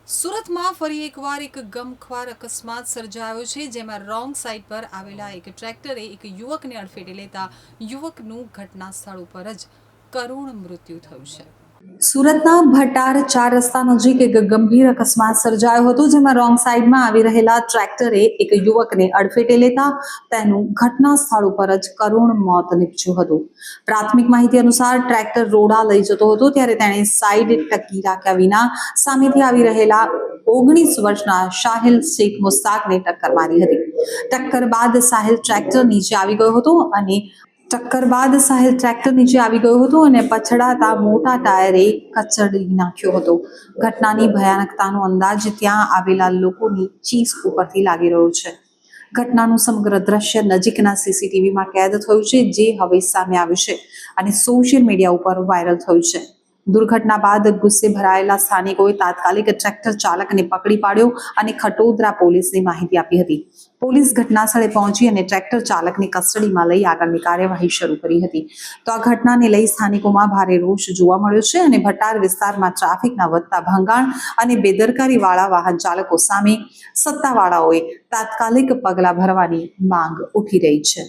સુરતમાં ફરી એકવાર એક ગમખ્વાર અકસ્માત સર્જાયો છે, જેમાં રોંગ સાઈડ પર આવેલા એક ટ્રેક્ટરે એક યુવકને અડફેટે લેતા યુવકનું ઘટના સ્થળ ઉપર જ કરુણ મૃત્યુ થયું છે. સુરતના ભટાર 4 રસ્તા નજીક એક ગંભીર અકસ્માત સર્જાયો હતો, જેમાં રોંગ સાઈડમાં આવી રહેલા ટ્રેક્ટરે એક યુવકને અડફેટે લેતા તેનું ઘટના સ્થળ ઉપર જ કરુણ મોત નીપજ્યું હતું. પ્રાથમિક માહિતી અનુસાર ટ્રેક્ટર રોડા લઈ જતો હતો, ત્યારે તેણે સાઈડ ટકી રાખ્યા વિના સામેથી આવી રહેલા 19 વર્ષના સાહિલ શેખ મુસ્તાકને ટક્કર મારી હતી. ટક્કર બાદ સાહિલ ટ્રેક્ટર નીચે આવી ગયો હતો અને પછડાતા મોટા ટાયરે કચડી નાખ્યો હતો. ઘટનાની ભયાનકતાનો અંદાજ ત્યાં આવેલા લોકોની ચીસ ઉપરથી લાગી રહ્યો છે. ઘટનાનું સમગ્ર દ્રશ્ય નજીકના સીસીટીવીમાં કેદ થયું છે, જે હવે સામે આવ્યું છે અને સોશિયલ મીડિયા ઉપર વાયરલ થયું છે. દુર્ઘટના બાદ ગુસ્સે ભરાયેલા સ્થાનિકોએ તાત્કાલિક ટ્રેક્ટર ચાલકને પકડી પાડ્યો અને ખટોદરા પોલીસને માહિતી આપી હતી. પોલીસ ઘટના સ્થળે પહોંચી અને ટ્રેક્ટર ચાલકને કસ્ટડીમાં લઈ આગળની કાર્યવાહી શરૂ કરી હતી. તો આ ઘટનાને લઈ સ્થાનિકોમાં ભારે રોષ જોવા મળ્યો છે અને ભટાર વિસ્તારમાં ટ્રાફિકના વધતા ભંગાણ અને બેદરકારીવાળા વાહન ચાલકો સામે સત્તાવાળાઓએ તાત્કાલિક પગલાં ભરવાની માંગ ઉઠી રહી છે.